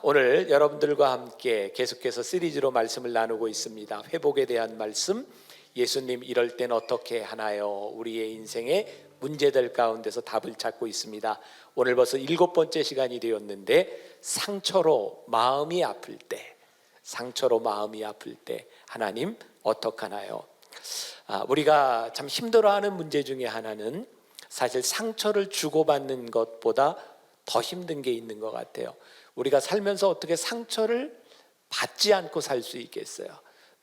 오늘 여러분들과 함께 계속해서 시리즈로 말씀을 나누고 있습니다. 회복에 대한 말씀, 예수님 이럴 땐 어떻게 하나요? 우리의 인생의 문제들 가운데서 답을 찾고 있습니다. 오늘 벌써 7번째 시간이 되었는데, 상처로 마음이 아플 때, 하나님 어떡하나요? 우리가 참 힘들어하는 문제 중에 하나는 사실 상처를 주고받는 것보다 더 힘든 게 있는 것 같아요. 우리가 살면서 어떻게 상처를 받지 않고 살 수 있겠어요?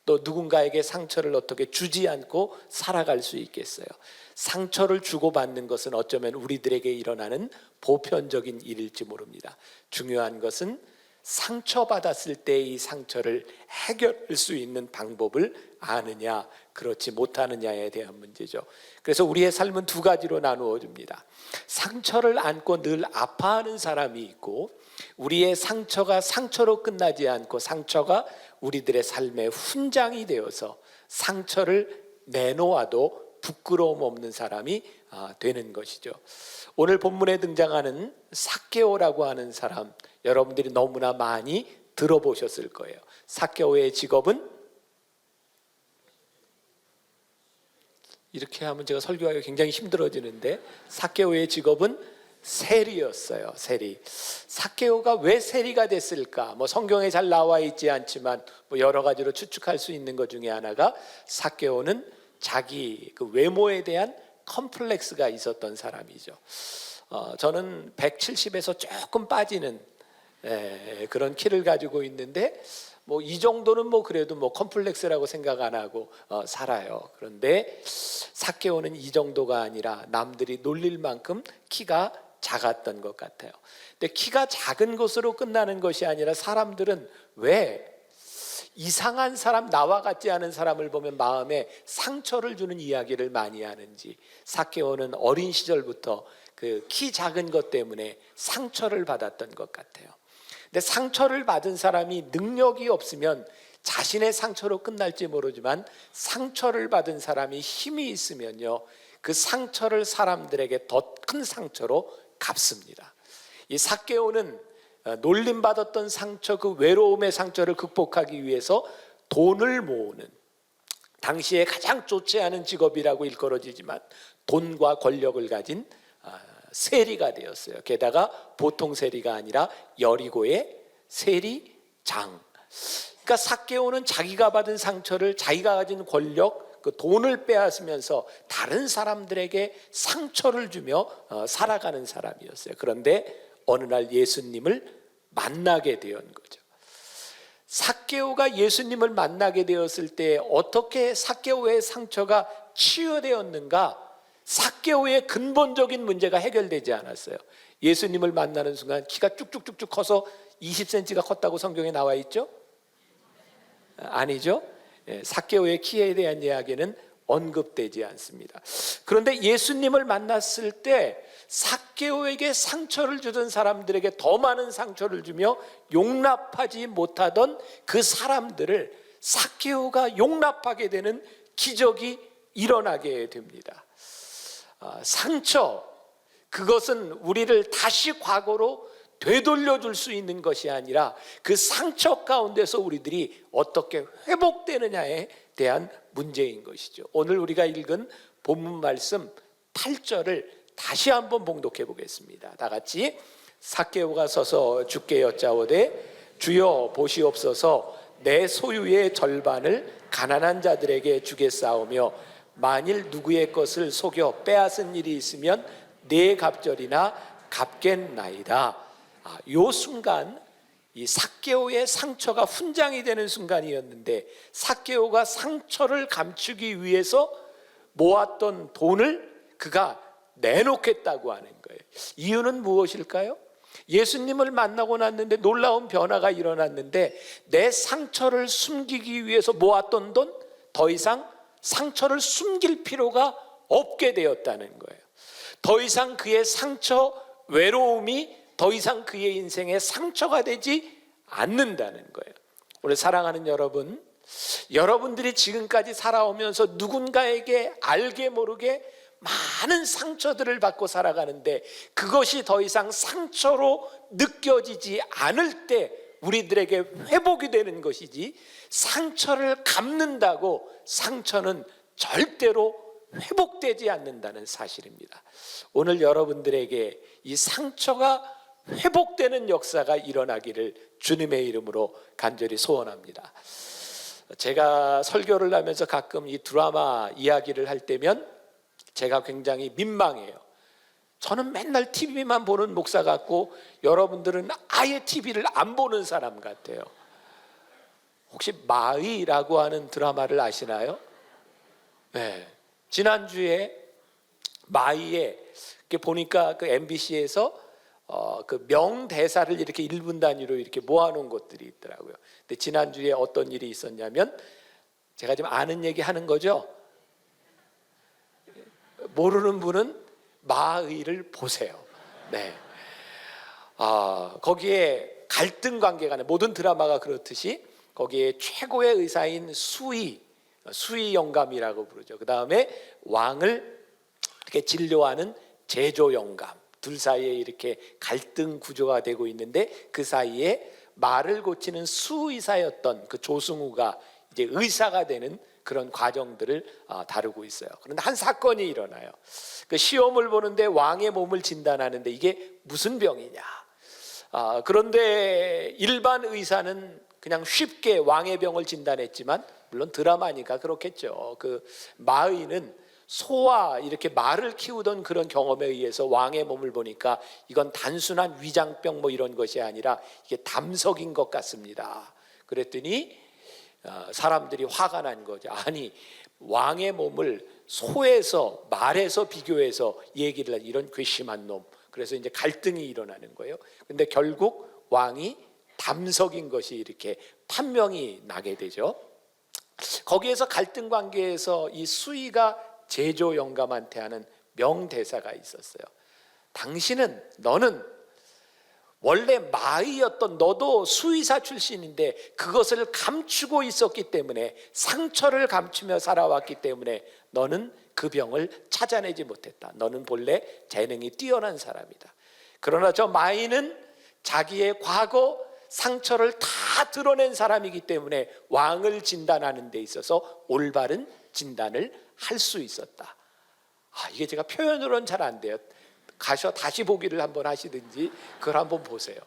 또 누군가에게 상처를 어떻게 주지 않고 살아갈 수 있겠어요? 상처를 주고받는 것은 어쩌면 우리들에게 일어나는 보편적인 일일지 모릅니다. 중요한 것은 상처받았을 때 이 상처를 해결할 수 있는 방법을 아느냐, 그렇지 못하느냐에 대한 문제죠. 그래서 우리의 삶은 두 가지로 나누어 줍니다. 상처를 안고 늘 아파하는 사람이 있고, 우리의 상처가 상처로 끝나지 않고 상처가 우리들의 삶의 훈장이 되어서 상처를 내놓아도 부끄러움 없는 사람이 되는 것이죠. 오늘 본문에 등장하는 삭개오라고 하는 사람, 여러분들이 너무나 많이 들어보셨을 거예요. 삭개오의 직업은, 이렇게 하면 제가 설교하기가 굉장히 힘들어지는데, 삭개오의 직업은 세리였어요. 세리. 삭개오가 왜 세리가 됐을까? 성경에 잘 나와 있지 않지만 여러 가지로 추측할 수 있는 것 중에 하나가, 삭개오는 자기 그 외모에 대한 컴플렉스가 있었던 사람이죠. 저는 170에서 조금 빠지는 그런 키를 가지고 있는데, 이 정도는 그래도 컴플렉스라고 생각 안 하고 살아요. 그런데 삭개오는 이 정도가 아니라 남들이 놀릴 만큼 키가 작았던 것 같아요. 근데 키가 작은 것으로 끝나는 것이 아니라, 사람들은 왜 이상한 사람, 나와 같지 않은 사람을 보면 마음에 상처를 주는 이야기를 많이 하는지, 삭개오는 어린 시절부터 그 키 작은 것 때문에 상처를 받았던 것 같아요. 근데 상처를 받은 사람이 능력이 없으면 자신의 상처로 끝날지 모르지만, 상처를 받은 사람이 힘이 있으면요, 그 상처를 사람들에게 더 큰 상처로 갚습니다. 이 삭개오는 놀림받았던 상처, 그 외로움의 상처를 극복하기 위해서 돈을 모으는, 당시에 가장 좋지 않은 직업이라고 일컬어지지만 돈과 권력을 가진 세리가 되었어요. 게다가 보통 세리가 아니라 여리고의 세리장. 그러니까 삭개오는 자기가 받은 상처를, 자기가 가진 권력, 그 돈을 빼앗으면서 다른 사람들에게 상처를 주며 살아가는 사람이었어요. 그런데 어느 날 예수님을 만나게 된 거죠. 삭개오가 예수님을 만나게 되었을 때 어떻게 삭개오의 상처가 치유되었는가? 삭개오의 근본적인 문제가 해결되지 않았어요. 예수님을 만나는 순간 키가 쭉쭉쭉쭉 커서 20cm가 컸다고 성경에 나와 있죠? 아니죠? 삭개오의 키에 대한 이야기는 언급되지 않습니다. 그런데 예수님을 만났을 때 삭개오에게 상처를 주던 사람들에게 더 많은 상처를 주며 용납하지 못하던 그 사람들을 삭개오가 용납하게 되는 기적이 일어나게 됩니다. 상처, 그것은 우리를 다시 과거로 되돌려 줄 수 있는 것이 아니라, 그 상처 가운데서 우리들이 어떻게 회복되느냐에 대한 문제인 것이죠. 오늘 우리가 읽은 본문 말씀 8절을 다시 한번 봉독해 보겠습니다. 다 같이. 삭개오가 서서 주께 여짜오되, 주여 보시옵소서, 내 소유의 절반을 가난한 자들에게 주겠사오며, 만일 누구의 것을 속여 빼앗은 일이 있으면 네 갑절이나 갚겠나이다. 요 순간, 이 삭개오의 상처가 훈장이 되는 순간이었는데, 삭개오가 상처를 감추기 위해서 모았던 돈을 그가 내놓겠다고 하는 거예요. 이유는 무엇일까요? 예수님을 만나고 났는데 놀라운 변화가 일어났는데, 내 상처를 숨기기 위해서 모았던 돈, 더 이상 상처를 숨길 필요가 없게 되었다는 거예요. 더 이상 그의 상처, 외로움이 더 이상 그의 인생에 상처가 되지 않는다는 거예요. 오늘 사랑하는 여러분, 여러분들이 지금까지 살아오면서 누군가에게 알게 모르게 많은 상처들을 받고 살아가는데, 그것이 더 이상 상처로 느껴지지 않을 때 우리들에게 회복이 되는 것이지, 상처를 갚는다고 상처는 절대로 회복되지 않는다는 사실입니다. 오늘 여러분들에게 이 상처가 회복되는 역사가 일어나기를 주님의 이름으로 간절히 소원합니다. 제가 설교를 하면서 가끔 이 드라마 이야기를 할 때면 제가 굉장히 민망해요. 저는 맨날 TV만 보는 목사 같고 여러분들은 아예 TV를 안 보는 사람 같아요. 혹시 마이라고 하는 드라마를 아시나요? 네. 지난주에 마이에 보니까 그 MBC에서 그 명대사를 이렇게 1분 단위로 이렇게 모아놓은 것들이 있더라고요. 근데 지난주에 어떤 일이 있었냐면, 제가 지금 아는 얘기 하는 거죠? 모르는 분은 마의를 보세요. 네. 거기에 갈등 관계가, 모든 드라마가 그렇듯이 거기에 최고의 의사인 수의 영감이라고 부르죠. 그 다음에 왕을 이렇게 진료하는 제조 영감, 둘 사이에 이렇게 갈등 구조가 되고 있는데, 그 사이에 말을 고치는 수의사였던 그 조승우가 이제 의사가 되는 그런 과정들을 다루고 있어요. 그런데 한 사건이 일어나요. 그 시험을 보는데 왕의 몸을 진단하는데 이게 무슨 병이냐. 그런데 일반 의사는 그냥 쉽게 왕의 병을 진단했지만, 물론 드라마니까 그렇겠죠. 그 마의는 소와 이렇게 말을 키우던 그런 경험에 의해서 왕의 몸을 보니까 이건 단순한 위장병 뭐 이런 것이 아니라 이게 담석인 것 같습니다. 그랬더니 사람들이 화가 난 거죠. 아니, 왕의 몸을 소에서 말에서 비교해서 얘기를 하는 이런 괘씸한 놈. 그래서 이제 갈등이 일어나는 거예요. 근데 결국 왕이 담석인 것이 이렇게 판명이 나게 되죠. 거기에서 갈등 관계에서 이 수의가 제조 영감한테 하는 명대사가 있었어요. 너는 원래 마의였던 너도 수의사 출신인데 그것을 감추고 있었기 때문에, 상처를 감추며 살아왔기 때문에 너는 그 병을 찾아내지 못했다. 너는 본래 재능이 뛰어난 사람이다. 그러나 저 마의는 자기의 과거 상처를 다 드러낸 사람이기 때문에 왕을 진단하는 데 있어서 올바른 진단을 할 수 있었다. 이게 제가 표현으로는 잘 안 돼요. 가셔 다시 보기를 한번 하시든지 그걸 한번 보세요.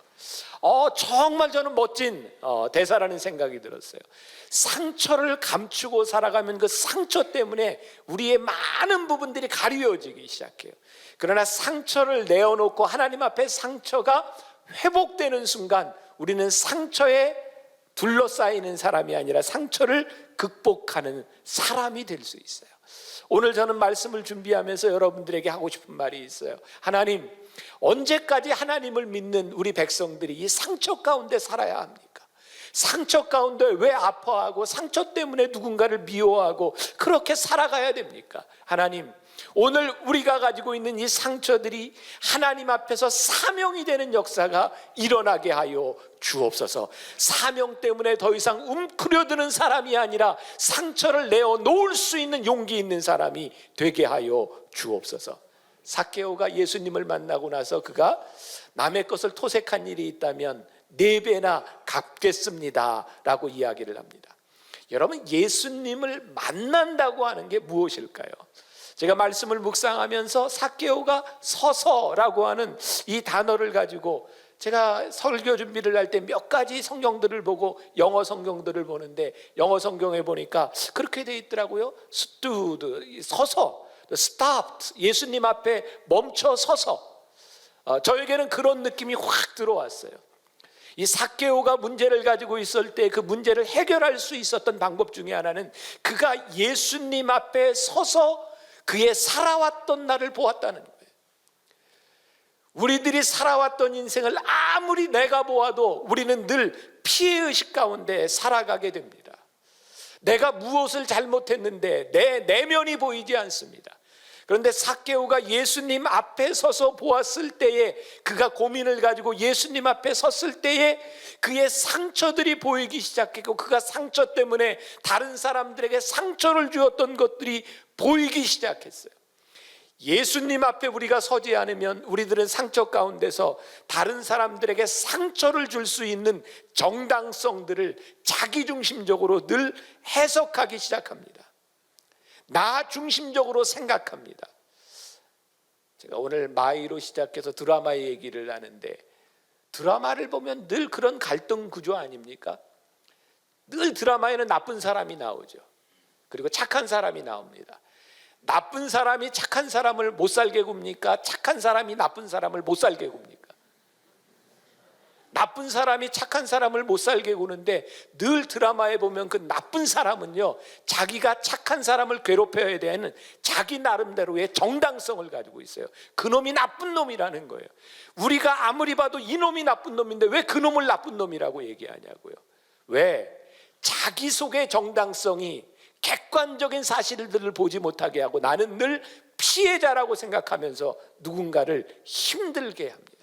정말 저는 멋진 대사라는 생각이 들었어요. 상처를 감추고 살아가면 그 상처 때문에 우리의 많은 부분들이 가려지기 시작해요. 그러나 상처를 내어놓고 하나님 앞에 상처가 회복되는 순간 우리는 상처에 둘러싸이는 사람이 아니라 상처를 극복하는 사람이 될 수 있어요. 오늘 저는 말씀을 준비하면서 여러분들에게 하고 싶은 말이 있어요. 하나님, 언제까지 하나님을 믿는 우리 백성들이 이 상처 가운데 살아야 합니까? 상처 가운데 왜 아파하고 상처 때문에 누군가를 미워하고 그렇게 살아가야 됩니까? 하나님, 오늘 우리가 가지고 있는 이 상처들이 하나님 앞에서 사명이 되는 역사가 일어나게 하여 주옵소서. 사명 때문에 더 이상 움크려드는 사람이 아니라 상처를 내어 놓을 수 있는 용기 있는 사람이 되게 하여 주옵소서. 삭개오가 예수님을 만나고 나서 그가 남의 것을 토색한 일이 있다면 4배나 갚겠습니다 라고 이야기를 합니다. 여러분, 예수님을 만난다고 하는 게 무엇일까요? 제가 말씀을 묵상하면서 삭개오가 서서라고 하는 이 단어를 가지고 제가 설교 준비를 할 때 몇 가지 성경들을 보고 영어 성경들을 보는데, 영어 성경에 보니까 그렇게 돼 있더라고요. stood, 서서, stopped, 예수님 앞에 멈춰 서서. 저에게는 그런 느낌이 확 들어왔어요. 이 삭개오가 문제를 가지고 있을 때 그 문제를 해결할 수 있었던 방법 중에 하나는 그가 예수님 앞에 서서 그의 살아왔던 날을 보았다는 거예요. 우리들이 살아왔던 인생을 아무리 내가 보아도 우리는 늘 피해의식 가운데 살아가게 됩니다. 내가 무엇을 잘못했는데 내 내면이 보이지 않습니다. 그런데 삭개오가 예수님 앞에 서서 보았을 때에, 그가 고민을 가지고 예수님 앞에 섰을 때에 그의 상처들이 보이기 시작했고, 그가 상처 때문에 다른 사람들에게 상처를 주었던 것들이 보이기 시작했어요. 예수님 앞에 우리가 서지 않으면 우리들은 상처 가운데서 다른 사람들에게 상처를 줄 수 있는 정당성들을 자기중심적으로 늘 해석하기 시작합니다. 나 중심적으로 생각합니다. 제가 오늘 마이로 시작해서 드라마 얘기를 하는데, 드라마를 보면 늘 그런 갈등 구조 아닙니까? 늘 드라마에는 나쁜 사람이 나오죠. 그리고 착한 사람이 나옵니다. 나쁜 사람이 착한 사람을 못 살게 굽니까? 착한 사람이 나쁜 사람을 못 살게 굽니까? 나쁜 사람이 착한 사람을 못 살게 구는데, 늘 드라마에 보면 그 나쁜 사람은요, 자기가 착한 사람을 괴롭혀야 되는 자기 나름대로의 정당성을 가지고 있어요. 그놈이 나쁜 놈이라는 거예요. 우리가 아무리 봐도 이놈이 나쁜 놈인데 왜 그놈을 나쁜 놈이라고 얘기하냐고요. 왜? 자기 속의 정당성이 객관적인 사실들을 보지 못하게 하고 나는 늘 피해자라고 생각하면서 누군가를 힘들게 합니다.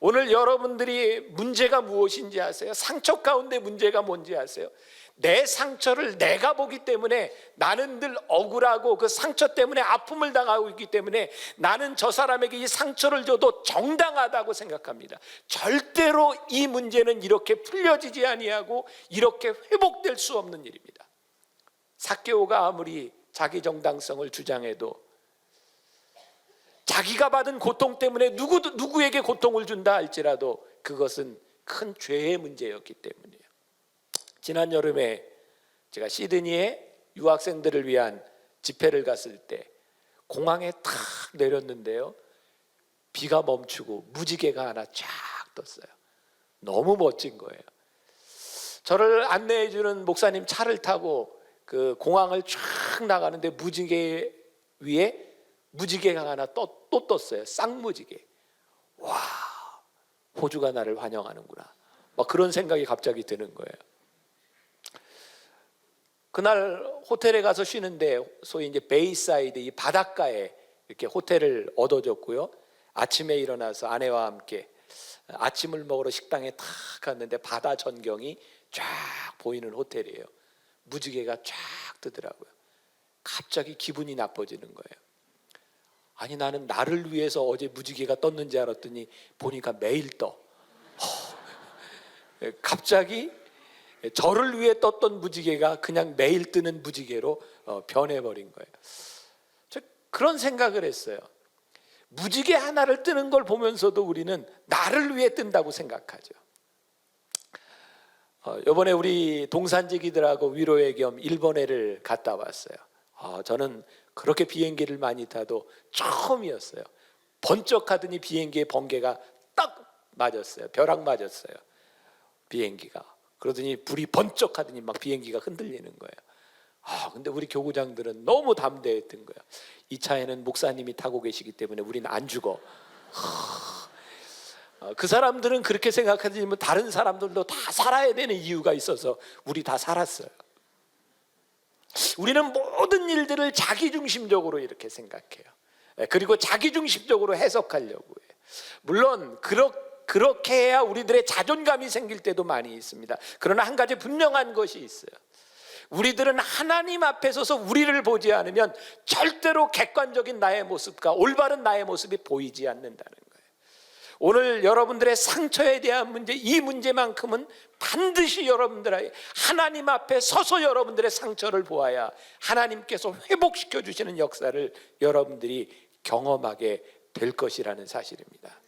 오늘 여러분들이 문제가 무엇인지 아세요? 상처 가운데 문제가 뭔지 아세요? 내 상처를 내가 보기 때문에 나는 늘 억울하고 그 상처 때문에 아픔을 당하고 있기 때문에 나는 저 사람에게 이 상처를 줘도 정당하다고 생각합니다. 절대로 이 문제는 이렇게 풀려지지 아니하고 이렇게 회복될 수 없는 일입니다. 삭개오가 아무리 자기 정당성을 주장해도 자기가 받은 고통 때문에 누구에게 고통을 준다 할지라도 그것은 큰 죄의 문제였기 때문이에요. 지난 여름에 제가 시드니에 유학생들을 위한 집회를 갔을 때 공항에 탁 내렸는데요, 비가 멈추고 무지개가 하나 쫙 떴어요. 너무 멋진 거예요. 저를 안내해 주는 목사님 차를 타고 그 공항을 쫙 나가는데 무지개 위에 무지개가 하나 또 떴어요. 쌍무지개. 와, 호주가 나를 환영하는구나. 막 그런 생각이 갑자기 드는 거예요. 그날 호텔에 가서 쉬는데 소위 이제 베이사이드, 이 바닷가에 이렇게 호텔을 얻어줬고요. 아침에 일어나서 아내와 함께 아침을 먹으러 식당에 탁 갔는데 바다 전경이 쫙 보이는 호텔이에요. 무지개가 쫙 뜨더라고요. 갑자기 기분이 나빠지는 거예요. 아니, 나는 나를 위해서 어제 무지개가 떴는지 알았더니 보니까 매일 떠. 갑자기 저를 위해 떴던 무지개가 그냥 매일 뜨는 무지개로 변해버린 거예요. 저 그런 생각을 했어요. 무지개 하나를 뜨는 걸 보면서도 우리는 나를 위해 뜬다고 생각하죠. 이번에 우리 동산지기들하고 위로회 겸 일본해를 갔다 왔어요. 저는 그렇게 비행기를 많이 타도 처음이었어요. 번쩍하더니 비행기의 번개가 딱 맞았어요. 벼락 맞았어요. 비행기가. 그러더니 불이 번쩍하더니 막 비행기가 흔들리는 거예요. 근데 우리 교구장들은 너무 담대했던 거예요. 이 차에는 목사님이 타고 계시기 때문에 우리는 안 죽어. 그 사람들은 그렇게 생각하지만 다른 사람들도 다 살아야 되는 이유가 있어서 우리 다 살았어요. 우리는 모든 일들을 자기중심적으로 이렇게 생각해요. 그리고 자기중심적으로 해석하려고 해요. 물론 그렇게 해야 우리들의 자존감이 생길 때도 많이 있습니다. 그러나 한 가지 분명한 것이 있어요. 우리들은 하나님 앞에 서서 우리를 보지 않으면 절대로 객관적인 나의 모습과 올바른 나의 모습이 보이지 않는다는 거예요. 오늘 여러분들의 상처에 대한 문제, 이 문제만큼은 반드시 여러분들의 하나님 앞에 서서 여러분들의 상처를 보아야 하나님께서 회복시켜 주시는 역사를 여러분들이 경험하게 될 것이라는 사실입니다.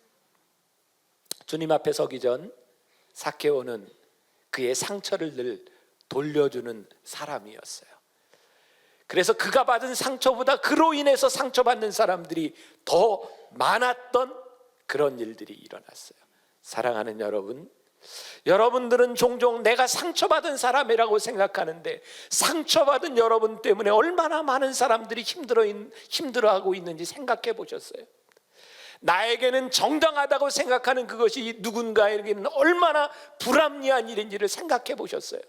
주님 앞에 서기 전 삭개오는 그의 상처를 늘 돌려주는 사람이었어요. 그래서 그가 받은 상처보다 그로 인해서 상처받는 사람들이 더 많았던 그런 일들이 일어났어요. 사랑하는 여러분, 여러분들은 종종 내가 상처받은 사람이라고 생각하는데 상처받은 여러분 때문에 얼마나 많은 사람들이 힘들어하고 있는지 생각해 보셨어요? 나에게는 정당하다고 생각하는 그것이 누군가에게는 얼마나 불합리한 일인지를 생각해 보셨어요?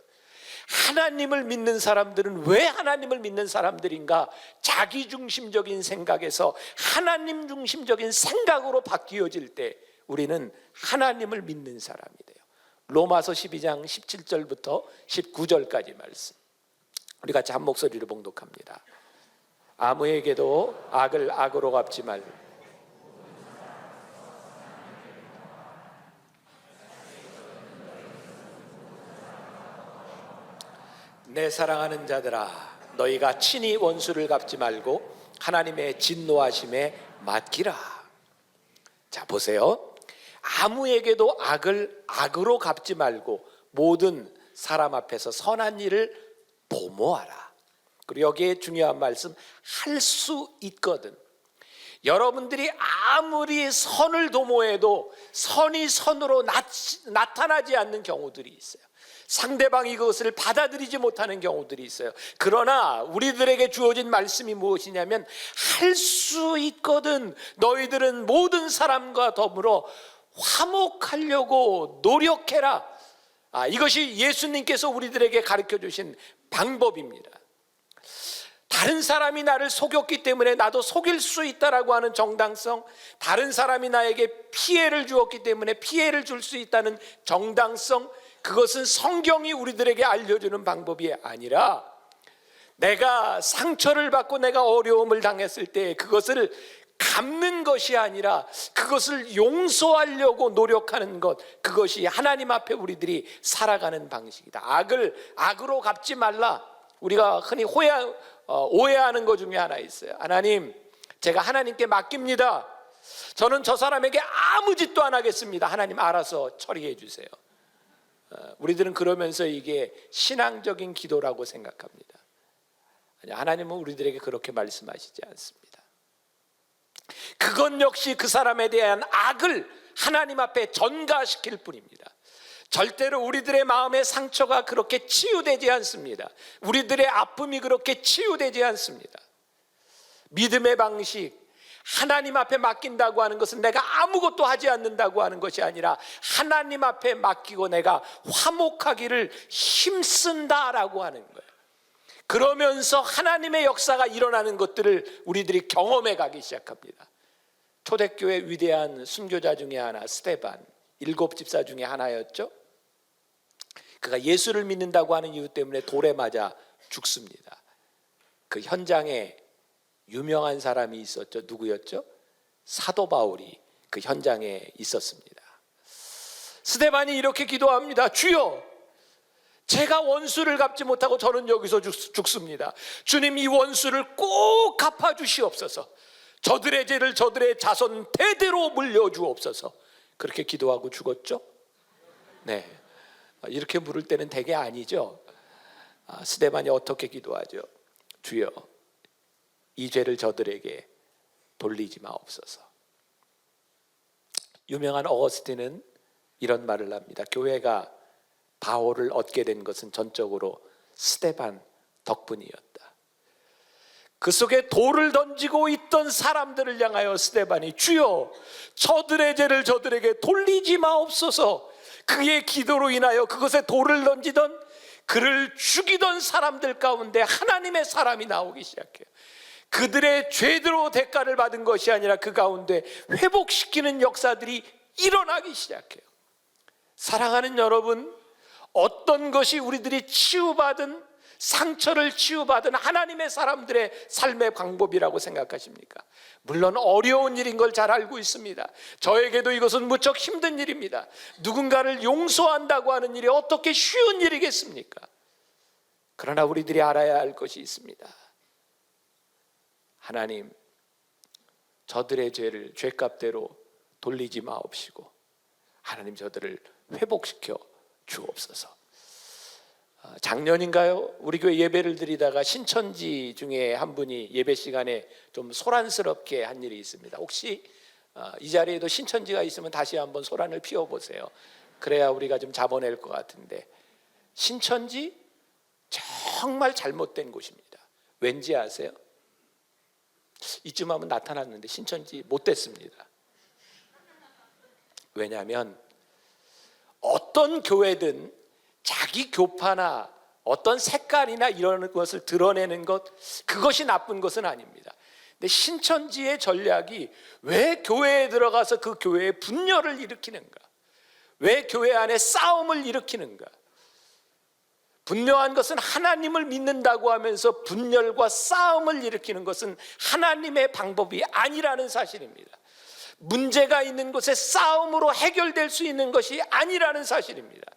하나님을 믿는 사람들은 왜 하나님을 믿는 사람들인가? 자기중심적인 생각에서 하나님 중심적인 생각으로 바뀌어질 때 우리는 하나님을 믿는 사람이 돼요. 로마서 12장 17절부터 19절까지 말씀, 우리 같이 한 목소리로 봉독합니다. 아무에게도 악을 악으로 갚지 말고 내 사랑하는 자들아, 너희가 친히 원수를 갚지 말고 하나님의 진노하심에 맡기라. 자, 보세요. 아무에게도 악을 악으로 갚지 말고 모든 사람 앞에서 선한 일을 도모하라. 그리고 여기에 중요한 말씀, 할 수 있거든. 여러분들이 아무리 선을 도모해도 선이 선으로 나타나지 않는 경우들이 있어요. 상대방이 그것을 받아들이지 못하는 경우들이 있어요. 그러나 우리들에게 주어진 말씀이 무엇이냐면, 할 수 있거든. 너희들은 모든 사람과 더불어 화목하려고 노력해라. 이것이 예수님께서 우리들에게 가르쳐 주신 방법입니다. 다른 사람이 나를 속였기 때문에 나도 속일 수 있다라고 하는 정당성, 다른 사람이 나에게 피해를 주었기 때문에 피해를 줄 수 있다는 정당성, 그것은 성경이 우리들에게 알려주는 방법이 아니라, 내가 상처를 받고 내가 어려움을 당했을 때 그것을 갚는 것이 아니라 그것을 용서하려고 노력하는 것, 그것이 하나님 앞에 우리들이 살아가는 방식이다. 악을 악으로 갚지 말라. 우리가 흔히 오해하는 것 중에 하나 있어요. 하나님, 제가 하나님께 맡깁니다. 저는 저 사람에게 아무 짓도 안 하겠습니다. 하나님 알아서 처리해 주세요. 우리들은 그러면서 이게 신앙적인 기도라고 생각합니다. 아니, 하나님은 우리들에게 그렇게 말씀하시지 않습니다. 그건 역시 그 사람에 대한 악을 하나님 앞에 전가시킬 뿐입니다. 절대로 우리들의 마음의 상처가 그렇게 치유되지 않습니다. 우리들의 아픔이 그렇게 치유되지 않습니다. 믿음의 방식, 하나님 앞에 맡긴다고 하는 것은 내가 아무것도 하지 않는다고 하는 것이 아니라 하나님 앞에 맡기고 내가 화목하기를 힘쓴다라고 하는 거예요. 그러면서 하나님의 역사가 일어나는 것들을 우리들이 경험해 가기 시작합니다. 초대교회 위대한 순교자 중에 하나, 스데반, 7집사 중에 하나였죠. 그가 예수를 믿는다고 하는 이유 때문에 돌에 맞아 죽습니다. 그 현장에 유명한 사람이 있었죠. 누구였죠? 사도 바울이 그 현장에 있었습니다. 스데반이 이렇게 기도합니다. 주여, 제가 원수를 갚지 못하고 저는 여기서 죽습니다. 주님, 이 원수를 꼭 갚아주시옵소서. 저들의 죄를 저들의 자손 대대로 물려주옵소서. 그렇게 기도하고 죽었죠. 네, 이렇게 물을 때는 대개 아니죠. 스데반이 어떻게 기도하죠? 주여, 이 죄를 저들에게 돌리지 마옵소서. 유명한 어거스틴은 이런 말을 합니다. 교회가 바울을 얻게 된 것은 전적으로 스데반 덕분이었다. 그 속에 돌을 던지고 있던 사람들을 향하여 스데반이 주여, 저들의 죄를 저들에게 돌리지 마옵소서. 그의 기도로 인하여 그것에 돌을 던지던, 그를 죽이던 사람들 가운데 하나님의 사람이 나오기 시작해요. 그들의 죄대로 대가를 받은 것이 아니라 그 가운데 회복시키는 역사들이 일어나기 시작해요. 사랑하는 여러분, 어떤 것이 우리들이 치유받은, 상처를 치유받은 하나님의 사람들의 삶의 방법이라고 생각하십니까? 물론 어려운 일인 걸 잘 알고 있습니다. 저에게도 이것은 무척 힘든 일입니다. 누군가를 용서한다고 하는 일이 어떻게 쉬운 일이겠습니까? 그러나 우리들이 알아야 할 것이 있습니다. 하나님, 저들의 죄를 죄값대로 돌리지 마옵시고 하나님, 저들을 회복시켜 주옵소서. 작년인가요? 우리 교회 예배를 드리다가 신천지 중에 한 분이 예배 시간에 좀 소란스럽게 한 일이 있습니다. 혹시 이 자리에도 신천지가 있으면 다시 한번 소란을 피워보세요. 그래야 우리가 좀 잡아낼 것 같은데, 신천지 정말 잘못된 곳입니다. 왠지 아세요? 이쯤 하면 나타났는데 신천지 못 됐습니다. 왜냐하면 어떤 교회든 자기 교파나 어떤 색깔이나 이런 것을 드러내는 것, 그것이 나쁜 것은 아닙니다. 근데 신천지의 전략이 왜 교회에 들어가서 그 교회에 분열을 일으키는가? 왜 교회 안에 싸움을 일으키는가? 분명한 것은 하나님을 믿는다고 하면서 분열과 싸움을 일으키는 것은 하나님의 방법이 아니라는 사실입니다. 문제가 있는 곳에 싸움으로 해결될 수 있는 것이 아니라는 사실입니다.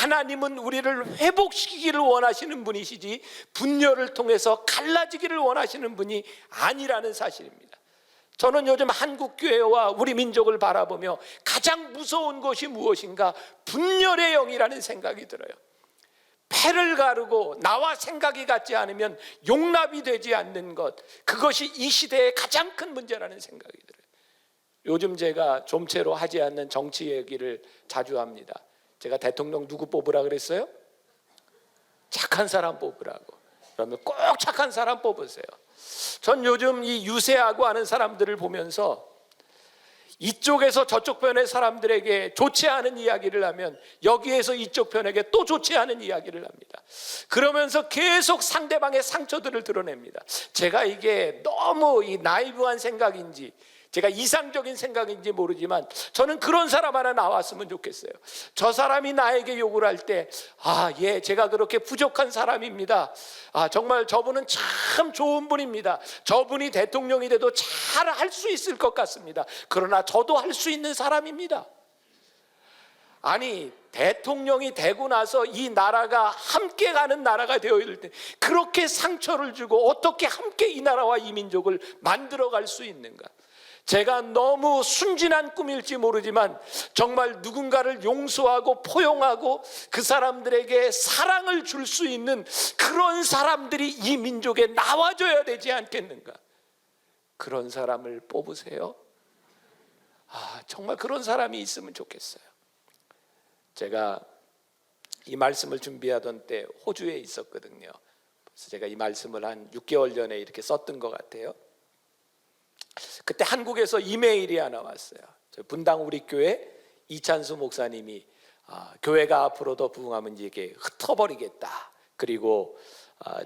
하나님은 우리를 회복시키기를 원하시는 분이시지 분열을 통해서 갈라지기를 원하시는 분이 아니라는 사실입니다. 저는 요즘 한국교회와 우리 민족을 바라보며 가장 무서운 것이 무엇인가? 분열의 영이라는 생각이 들어요. 패를 가르고 나와 생각이 같지 않으면 용납이 되지 않는 것, 그것이 이 시대의 가장 큰 문제라는 생각이 들어요. 요즘 제가 좀채로 하지 않는 정치 얘기를 자주 합니다. 제가 대통령 누구 뽑으라 그랬어요? 착한 사람 뽑으라고. 그러면 꼭 착한 사람 뽑으세요. 전 요즘 이 유세하고 하는 사람들을 보면서 이쪽에서 저쪽 편의 사람들에게 좋지 않은 이야기를 하면 여기에서 이쪽 편에게 또 좋지 않은 이야기를 합니다. 그러면서 계속 상대방의 상처들을 드러냅니다. 제가 이게 너무 이 나이브한 생각인지 제가 이상적인 생각인지 모르지만 저는 그런 사람 하나 나왔으면 좋겠어요. 저 사람이 나에게 욕을 할 때 예, 제가 그렇게 부족한 사람입니다. 정말 저분은 참 좋은 분입니다. 저분이 대통령이 돼도 잘 할 수 있을 것 같습니다. 그러나 저도 할 수 있는 사람입니다. 아니, 대통령이 되고 나서 이 나라가 함께 가는 나라가 되어 있을 때 그렇게 상처를 주고 어떻게 함께 이 나라와 이 민족을 만들어갈 수 있는가? 제가 너무 순진한 꿈일지 모르지만 정말 누군가를 용서하고 포용하고 그 사람들에게 사랑을 줄 수 있는 그런 사람들이 이 민족에 나와줘야 되지 않겠는가? 그런 사람을 뽑으세요. 정말 그런 사람이 있으면 좋겠어요. 제가 이 말씀을 준비하던 때 호주에 있었거든요. 그래서 제가 이 말씀을 한 6개월 전에 이렇게 썼던 것 같아요. 그때 한국에서 이메일이 하나 왔어요. 분당 우리 교회 이찬수 목사님이 교회가 앞으로도 부흥하면 이게 흩어버리겠다. 그리고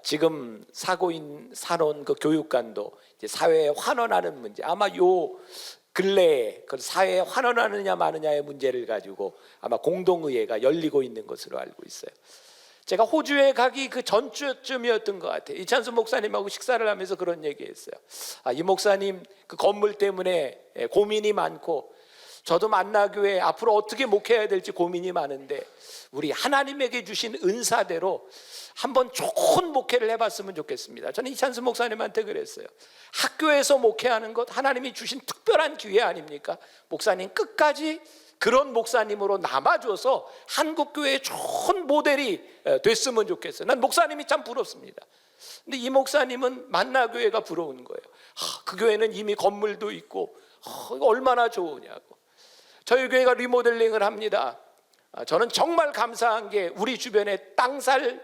지금 사놓은 그 교육관도 이제 사회에 환원하는 문제, 아마 요 근래에 그 사회에 환원하느냐 마느냐의 문제를 가지고 아마 공동의회가 열리고 있는 것으로 알고 있어요. 제가 호주에 가기 그 전주쯤이었던 것 같아요. 이찬수 목사님하고 식사를 하면서 그런 얘기했어요. 이 목사님 그 건물 때문에 고민이 많고 저도 만나교회 앞으로 어떻게 목회해야 될지 고민이 많은데 우리 하나님에게 주신 은사대로 한번 좋은 목회를 해봤으면 좋겠습니다. 저는 이찬수 목사님한테 그랬어요. 학교에서 목회하는 것 하나님이 주신 특별한 기회 아닙니까? 목사님 끝까지 그런 목사님으로 남아줘서 한국교회의 좋은 모델이 됐으면 좋겠어요. 난 목사님이 참 부럽습니다. 근데 이 목사님은 만나교회가 부러운 거예요. 그 교회는 이미 건물도 있고 얼마나 좋으냐고. 저희 교회가 리모델링을 합니다. 저는 정말 감사한 게 우리 주변에 땅 살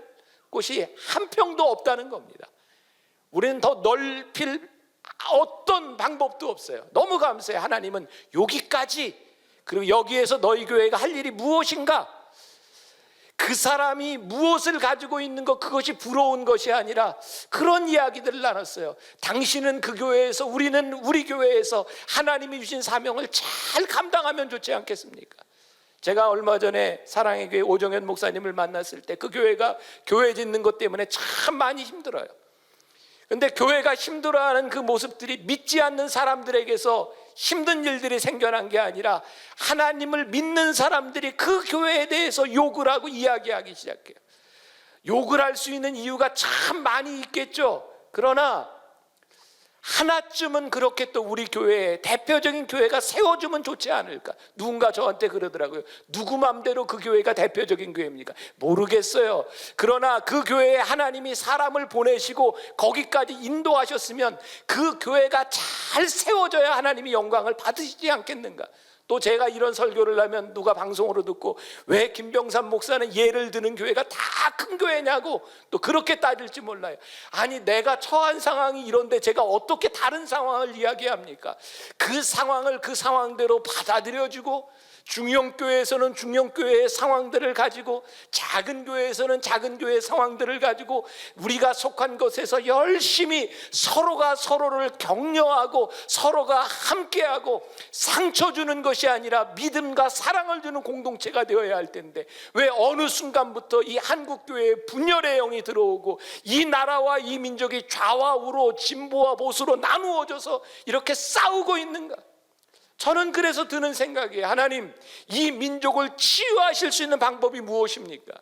곳이 한 평도 없다는 겁니다. 우리는 더 넓힐 어떤 방법도 없어요. 너무 감사해요. 하나님은 여기까지, 그리고 여기에서 너희 교회가 할 일이 무엇인가? 그 사람이 무엇을 가지고 있는 것, 그것이 부러운 것이 아니라 그런 이야기들을 나눴어요. 당신은 그 교회에서, 우리는 우리 교회에서 하나님이 주신 사명을 잘 감당하면 좋지 않겠습니까? 제가 얼마 전에 사랑의 교회 오정현 목사님을 만났을 때 그 교회가 교회 짓는 것 때문에 참 많이 힘들어요. 근데 교회가 힘들어하는 그 모습들이 믿지 않는 사람들에게서 힘든 일들이 생겨난 게 아니라 하나님을 믿는 사람들이 그 교회에 대해서 욕을 하고 이야기하기 시작해요. 욕을 할 수 있는 이유가 참 많이 있겠죠. 그러나 하나쯤은 그렇게 또 우리 교회에 대표적인 교회가 세워주면 좋지 않을까. 누군가 저한테 그러더라고요. 누구 맘대로 그 교회가 대표적인 교회입니까? 모르겠어요. 그러나 그 교회에 하나님이 사람을 보내시고 거기까지 인도하셨으면 그 교회가 잘 세워져야 하나님이 영광을 받으시지 않겠는가. 또 제가 이런 설교를 하면 누가 방송으로 듣고 왜 김병삼 목사는 예를 드는 교회가 다 큰 교회냐고 또 그렇게 따질지 몰라요. 아니, 내가 처한 상황이 이런데 제가 어떻게 다른 상황을 이야기합니까? 그 상황을 그 상황대로 받아들여주고 중형교회에서는 중형교회의 상황들을 가지고, 작은 교회에서는 작은 교회의 상황들을 가지고 우리가 속한 것에서 열심히 서로가 서로를 격려하고 서로가 함께하고 상처 주는 것이 아니라 믿음과 사랑을 주는 공동체가 되어야 할 텐데, 왜 어느 순간부터 이 한국교회에 분열의 영이 들어오고 이 나라와 이 민족이 좌와 우로 진보와 보수로 나누어져서 이렇게 싸우고 있는가? 저는 그래서 드는 생각이에요. 하나님, 이 민족을 치유하실 수 있는 방법이 무엇입니까?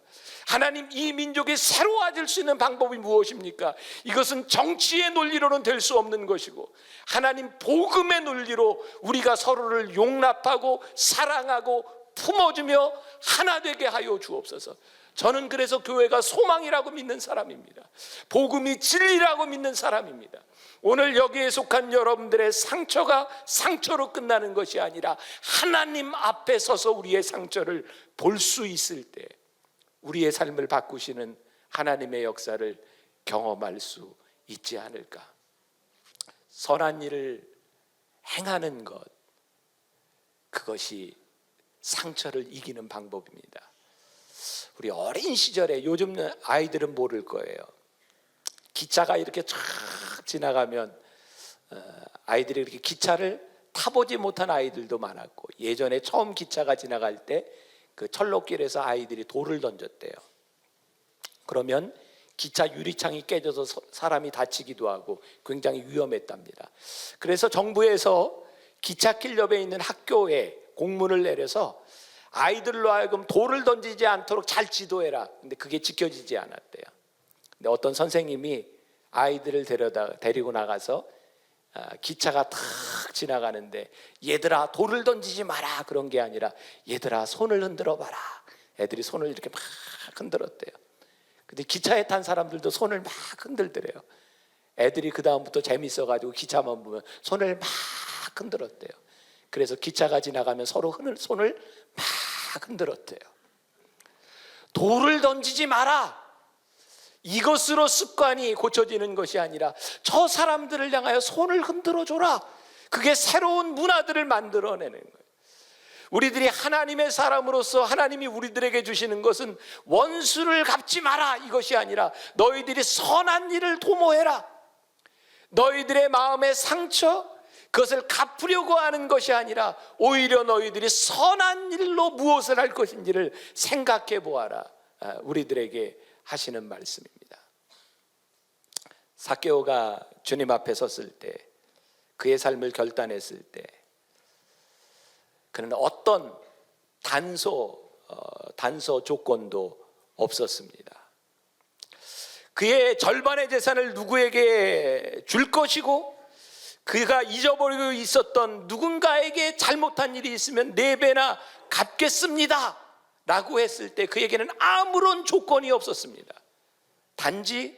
하나님, 이 민족이 새로워질 수 있는 방법이 무엇입니까? 이것은 정치의 논리로는 될 수 없는 것이고, 하나님 복음의 논리로 우리가 서로를 용납하고 사랑하고 품어주며 하나 되게 하여 주옵소서. 저는 그래서 교회가 소망이라고 믿는 사람입니다. 복음이 진리라고 믿는 사람입니다. 오늘 여기에 속한 여러분들의 상처가 상처로 끝나는 것이 아니라 하나님 앞에 서서 우리의 상처를 볼 수 있을 때 우리의 삶을 바꾸시는 하나님의 역사를 경험할 수 있지 않을까. 선한 일을 행하는 것, 그것이 상처를 이기는 방법입니다. 우리 어린 시절에, 요즘 아이들은 모를 거예요. 기차가 이렇게 쫙 지나가면 아이들이 이렇게 기차를 타보지 못한 아이들도 많았고, 예전에 처음 기차가 지나갈 때 그 철로길에서 아이들이 돌을 던졌대요. 그러면 기차 유리창이 깨져서 사람이 다치기도 하고 굉장히 위험했답니다. 그래서 정부에서 기찻길 옆에 있는 학교에 공문을 내려서 아이들로 하여금 돌을 던지지 않도록 잘 지도해라. 근데 그게 지켜지지 않았대요. 근데 어떤 선생님이 아이들을 데리고 나가서 기차가 탁 지나가는데, 얘들아 돌을 던지지 마라, 그런 게 아니라 얘들아 손을 흔들어 봐라. 애들이 손을 이렇게 막 흔들었대요. 근데 기차에 탄 사람들도 손을 막 흔들더래요. 애들이 그 다음부터 재밌어가지고 기차만 보면 손을 막 흔들었대요. 그래서 기차가 지나가면 서로 손을 막 흔들었대요. 돌을 던지지 마라, 이것으로 습관이 고쳐지는 것이 아니라 저 사람들을 향하여 손을 흔들어 줘라. 그게 새로운 문화들을 만들어내는 거예요. 우리들이 하나님의 사람으로서 하나님이 우리들에게 주시는 것은 원수를 갚지 마라, 이것이 아니라 너희들이 선한 일을 도모해라. 너희들의 마음의 상처, 그것을 갚으려고 하는 것이 아니라 오히려 너희들이 선한 일로 무엇을 할 것인지를 생각해 보아라. 우리들에게 하시는 말씀입니다. 삭개오가 주님 앞에 섰을 때, 그의 삶을 결단했을 때, 그는 어떤 단서 조건도 없었습니다. 그의 절반의 재산을 누구에게 줄 것이고, 그가 잊어버리고 있었던 누군가에게 잘못한 일이 있으면 4배나 갚겠습니다 라고 했을 때 그에게는 아무런 조건이 없었습니다. 단지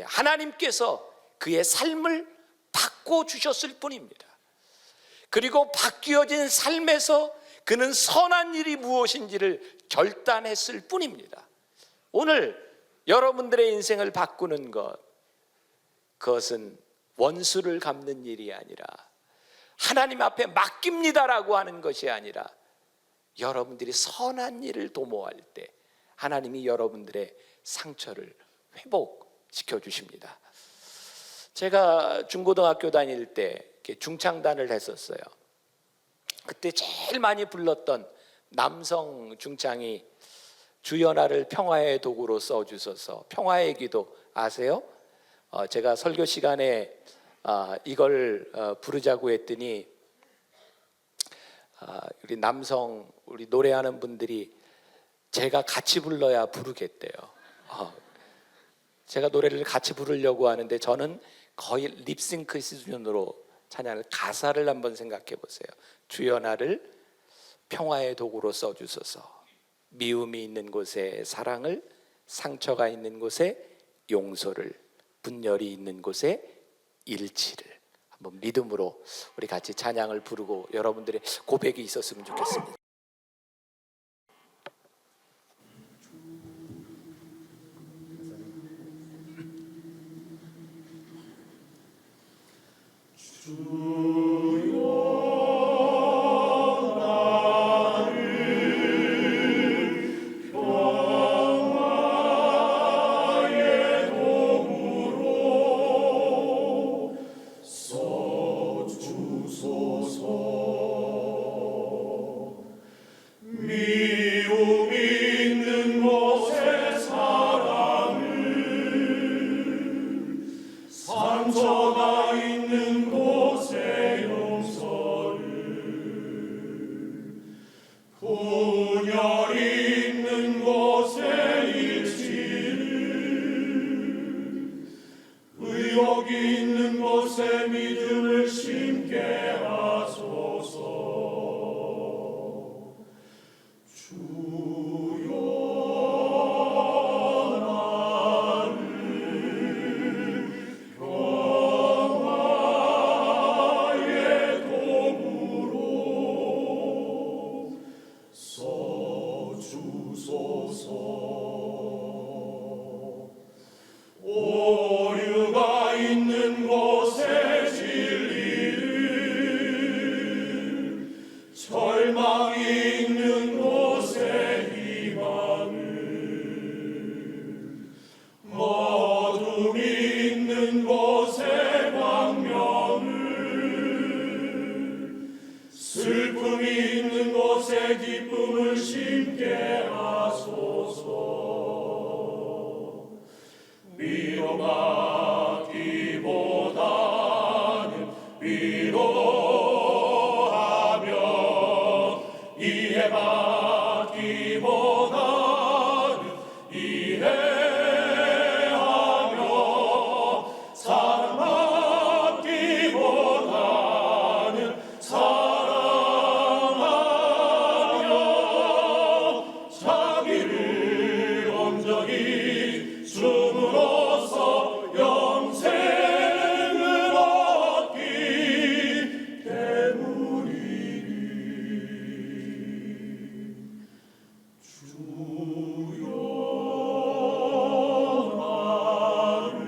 하나님께서 그의 삶을 바꿔주셨을 뿐입니다. 그리고 바뀌어진 삶에서 그는 선한 일이 무엇인지를 결단했을 뿐입니다. 오늘 여러분들의 인생을 바꾸는 것, 그것은 원수를 갚는 일이 아니라 하나님 앞에 맡깁니다라고 하는 것이 아니라 여러분들이 선한 일을 도모할 때 하나님이 여러분들의 상처를 회복시켜 주십니다. 제가 중고등학교 다닐 때 중창단을 했었어요. 그때 제일 많이 불렀던 남성 중창이 주연아를 평화의 도구로 써주셔서, 평화의 기도 아세요? 제가 설교 시간에 이걸 부르자고 했더니 우리 노래하는 분들이 제가 같이 불러야 부르겠대요. 제가 노래를 같이 부르려고 하는데 저는 거의 립싱크 수준으로 찬양을, 가사를 한번 생각해 보세요. 주연아를 평화의 도구로 써주소서. 미움이 있는 곳에 사랑을, 상처가 있는 곳에 용서를, 분열이 있는 곳에 일치를. 한번 믿음으로 우리 같이 찬양을 부르고 여러분들의 고백이 있었으면 좋겠습니다. 주여 나를 미움하기보다는 위로하며 이해받기보다는 이해하며 사랑받기보다는 사랑하며 자기를 온전히 줌으로써 영생을 얻기 때문이니 주여 나를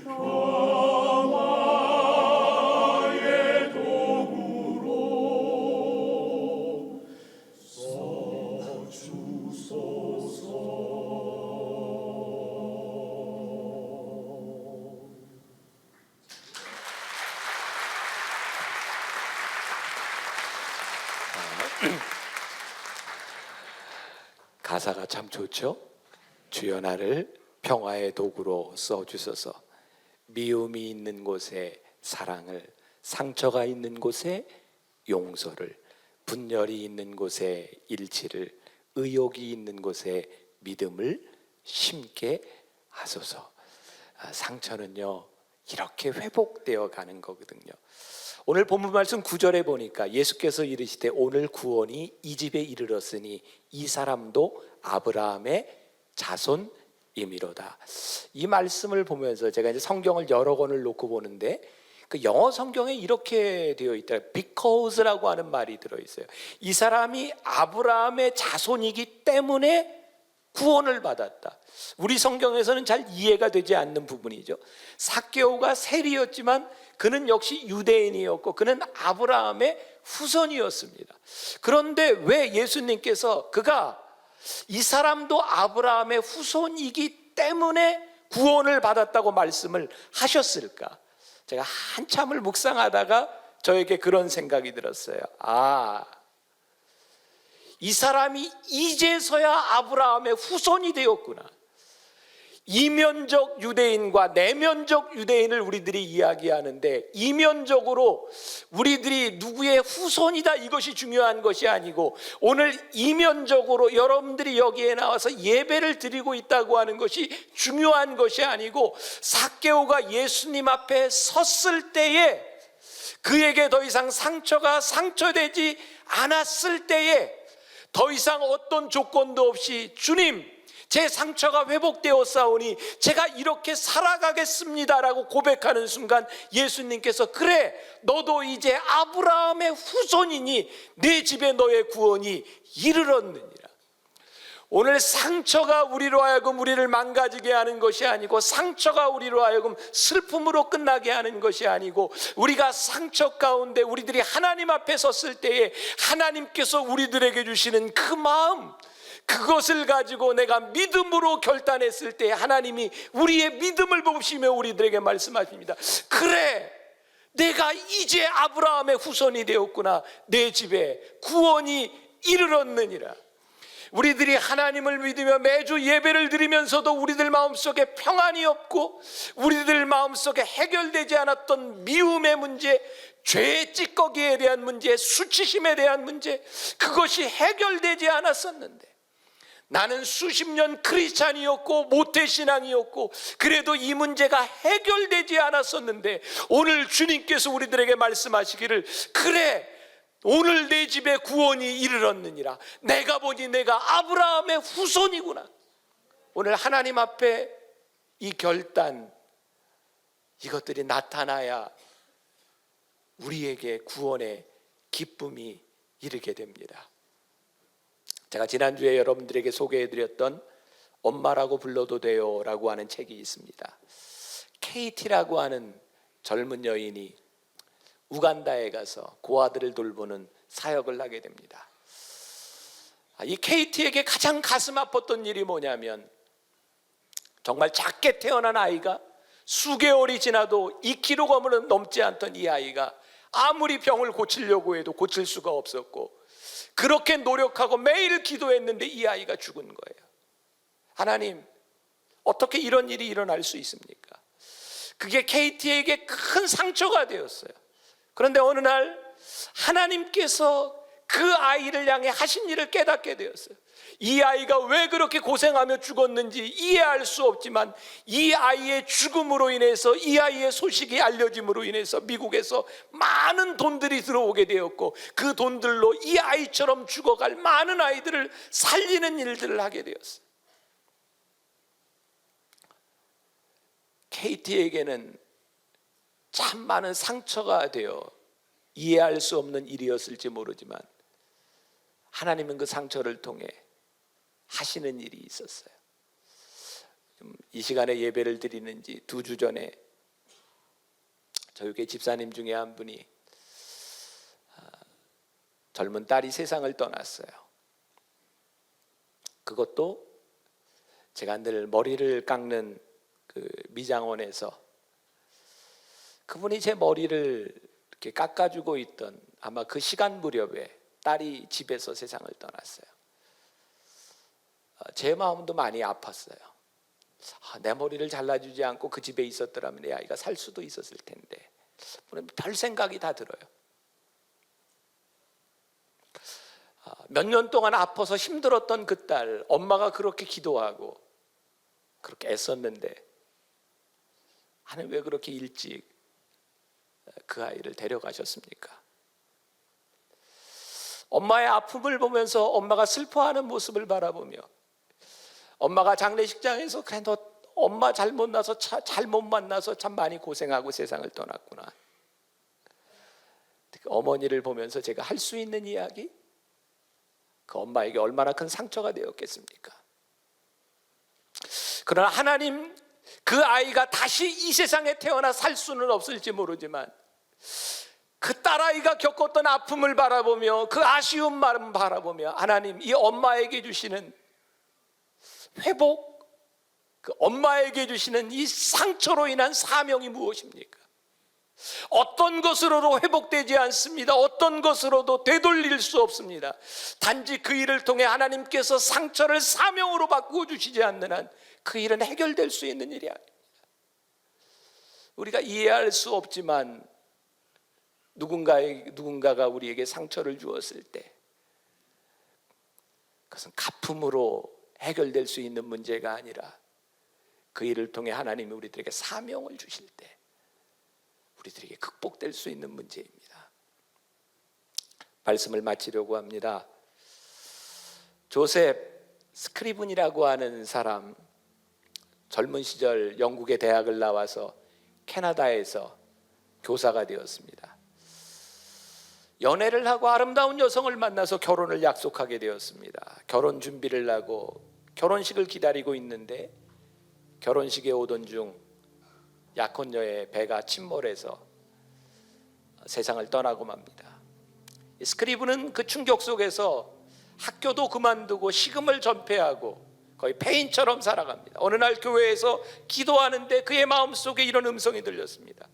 평화의 도구로 써주소서. 가사가 참 좋죠. 주여 나를 평화의 도구로 써주소서. 미움이 있는 곳에 사랑을, 상처가 있는 곳에 용서를, 분열이 있는 곳에 일치를, 의욕이 있는 곳에 믿음을 심게 하소서. 상처는요 이렇게 회복되어 가는 거거든요. 오늘 본문 말씀 9절에 보니까 예수께서 이르시되 오늘 구원이 이 집에 이르렀으니 이 사람도 아브라함의 자손임이로다. 이 말씀을 보면서 제가 이제 성경을 여러 권을 놓고 보는데 그 영어 성경에 이렇게 되어 있다. Because라고 하는 말이 들어 있어요. 이 사람이 아브라함의 자손이기 때문에 구원을 받았다. 우리 성경에서는 잘 이해가 되지 않는 부분이죠. 삭개오가 세리였지만 그는 역시 유대인이었고 그는 아브라함의 후손이었습니다. 그런데 왜 예수님께서 그가 이 사람도 아브라함의 후손이기 때문에 구원을 받았다고 말씀을 하셨을까? 제가 한참을 묵상하다가 저에게 그런 생각이 들었어요. 이 사람이 이제서야 아브라함의 후손이 되었구나. 이면적 유대인과 내면적 유대인을 우리들이 이야기하는데 이면적으로 우리들이 누구의 후손이다 이것이 중요한 것이 아니고 오늘 이면적으로 여러분들이 여기에 나와서 예배를 드리고 있다고 하는 것이 중요한 것이 아니고 삭개오가 예수님 앞에 섰을 때에 그에게 더 이상 상처가 상처되지 않았을 때에 더 이상 어떤 조건도 없이 주님 제 상처가 회복되었사오니 제가 이렇게 살아가겠습니다라고 고백하는 순간 예수님께서 그래 너도 이제 아브라함의 후손이니 내 집에 너의 구원이 이르렀느니라. 오늘 상처가 우리로 하여금 우리를 망가지게 하는 것이 아니고 상처가 우리로 하여금 슬픔으로 끝나게 하는 것이 아니고 우리가 상처 가운데 우리들이 하나님 앞에 섰을 때에 하나님께서 우리들에게 주시는 그 마음 그것을 가지고 내가 믿음으로 결단했을 때 하나님이 우리의 믿음을 보시며 우리들에게 말씀하십니다. 그래 내가 이제 아브라함의 후손이 되었구나. 내 집에 구원이 이르렀느니라. 우리들이 하나님을 믿으며 매주 예배를 드리면서도 우리들 마음속에 평안이 없고 우리들 마음속에 해결되지 않았던 미움의 문제, 죄의 찌꺼기에 대한 문제, 수치심에 대한 문제 그것이 해결되지 않았었는데 나는 수십 년 크리스찬이었고 모태신앙이었고 그래도 이 문제가 해결되지 않았었는데 오늘 주님께서 우리들에게 말씀하시기를 그래 오늘 내 집에 구원이 이르렀느니라. 내가 보니 내가 아브라함의 후손이구나. 오늘 하나님 앞에 이 결단 이것들이 나타나야 우리에게 구원의 기쁨이 이르게 됩니다. 제가 지난주에 여러분들에게 소개해드렸던 엄마라고 불러도 돼요 라고 하는 책이 있습니다. 케이티라고 하는 젊은 여인이 우간다에 가서 고아들을 돌보는 사역을 하게 됩니다. 이 케이티에게 가장 가슴 아팠던 일이 뭐냐면 정말 작게 태어난 아이가 수개월이 지나도 2kg은 넘지 않던 이 아이가 아무리 병을 고치려고 해도 고칠 수가 없었고 그렇게 노력하고 매일 기도했는데 이 아이가 죽은 거예요. 하나님 어떻게 이런 일이 일어날 수 있습니까? 그게 KT에게 큰 상처가 되었어요. 그런데 어느 날 하나님께서 그 아이를 향해 하신 일을 깨닫게 되었어요. 이 아이가 왜 그렇게 고생하며 죽었는지 이해할 수 없지만 이 아이의 죽음으로 인해서, 이 아이의 소식이 알려짐으로 인해서 미국에서 많은 돈들이 들어오게 되었고, 그 돈들로 이 아이처럼 죽어갈 많은 아이들을 살리는 일들을 하게 되었어요. KT에게는 참 많은 상처가 되어 이해할 수 없는 일이었을지 모르지만 하나님은 그 상처를 통해 하시는 일이 있었어요. 이 시간에 예배를 드리는 지 2주 전에 저희 교회 집사님 중에 한 분이 젊은 딸이 세상을 떠났어요. 그것도 제가 늘 머리를 깎는 그 미장원에서 그분이 제 머리를 이렇게 깎아주고 있던 아마 그 시간 무렵에 딸이 집에서 세상을 떠났어요. 제 마음도 많이 아팠어요. 내 머리를 잘라주지 않고 그 집에 있었더라면 내 아이가 살 수도 있었을 텐데. 별 생각이 다 들어요. 몇 년 동안 아파서 힘들었던 그 딸, 엄마가 그렇게 기도하고 그렇게 애썼는데 하나님 왜 그렇게 일찍 그 아이를 데려가셨습니까? 엄마의 아픔을 보면서 엄마가 슬퍼하는 모습을 바라보며 엄마가 장례식장에서 그래 너 엄마 잘못 나서 잘못 만나서 참 많이 고생하고 세상을 떠났구나. 어머니를 보면서 제가 할 수 있는 이야기, 그 엄마에게 얼마나 큰 상처가 되었겠습니까? 그러나 하나님, 그 아이가 다시 이 세상에 태어나 살 수는 없을지 모르지만 그 딸아이가 겪었던 아픔을 바라보며 그 아쉬운 마음 바라보며 하나님, 이 엄마에게 주시는 회복, 그 엄마에게 주시는 이 상처로 인한 사명이 무엇입니까? 어떤 것으로도 회복되지 않습니다. 어떤 것으로도 되돌릴 수 없습니다. 단지 그 일을 통해 하나님께서 상처를 사명으로 바꾸어 주시지 않는 한 그 일은 해결될 수 있는 일이 아닙니다. 우리가 이해할 수 없지만 누군가가 우리에게 상처를 주었을 때 그것은 가품으로 해결될 수 있는 문제가 아니라 그 일을 통해 하나님이 우리들에게 사명을 주실 때 우리들에게 극복될 수 있는 문제입니다. 말씀을 마치려고 합니다. 조셉 스크리븐이라고 하는 사람, 젊은 시절 영국의 대학을 나와서 캐나다에서 교사가 되었습니다. 연애를 하고 아름다운 여성을 만나서 결혼을 약속하게 되었습니다. 결혼 준비를 하고 결혼식을 기다리고 있는데 결혼식에 오던 중 약혼녀의 배가 침몰해서 세상을 떠나고 맙니다. 스크리븐은 그 충격 속에서 학교도 그만두고 식음을 전폐하고 거의 폐인처럼 살아갑니다. 어느 날 교회에서 기도하는데 그의 마음속에 이런 음성이 들렸습니다.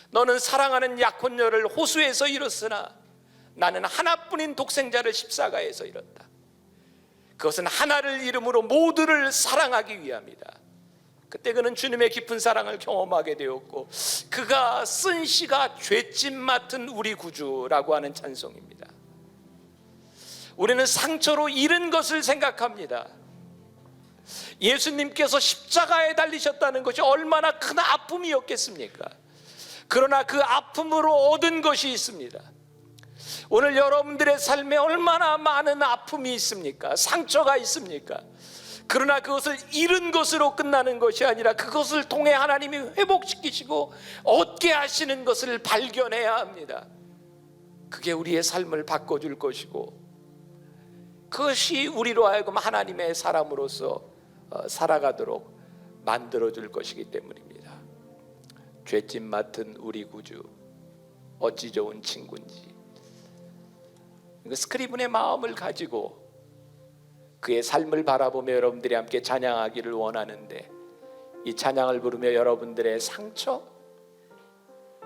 너는 사랑하는 약혼녀를 호수에서 잃었으나 나는 하나뿐인 독생자를 십자가에서 잃었다. 그것은 하나를 이름으로 모두를 사랑하기 위함이다. 그때 그는 주님의 깊은 사랑을 경험하게 되었고 그가 쓴 시가 죄짐 맡은 우리 구주라고 하는 찬송입니다. 우리는 상처로 잃은 것을 생각합니다. 예수님께서 십자가에 달리셨다는 것이 얼마나 큰 아픔이었겠습니까? 그러나 그 아픔으로 얻은 것이 있습니다. 오늘 여러분들의 삶에 얼마나 많은 아픔이 있습니까? 상처가 있습니까? 그러나 그것을 잃은 것으로 끝나는 것이 아니라 그것을 통해 하나님이 회복시키시고 얻게 하시는 것을 발견해야 합니다. 그게 우리의 삶을 바꿔줄 것이고 그것이 우리로 하여금 하나님의 사람으로서 살아가도록 만들어줄 것이기 때문입니다. 죄짐 맡은 우리 구주, 어찌 좋은 친구인지. 스크리븐의 마음을 가지고 그의 삶을 바라보며 여러분들이 함께 찬양하기를 원하는데, 이 찬양을 부르며 여러분들의 상처,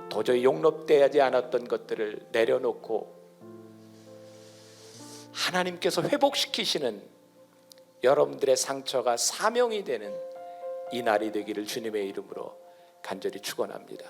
도저히 용납되지 않았던 것들을 내려놓고 하나님께서 회복시키시는 여러분들의 상처가 사명이 되는 이 날이 되기를 주님의 이름으로 간절히 축원합니다.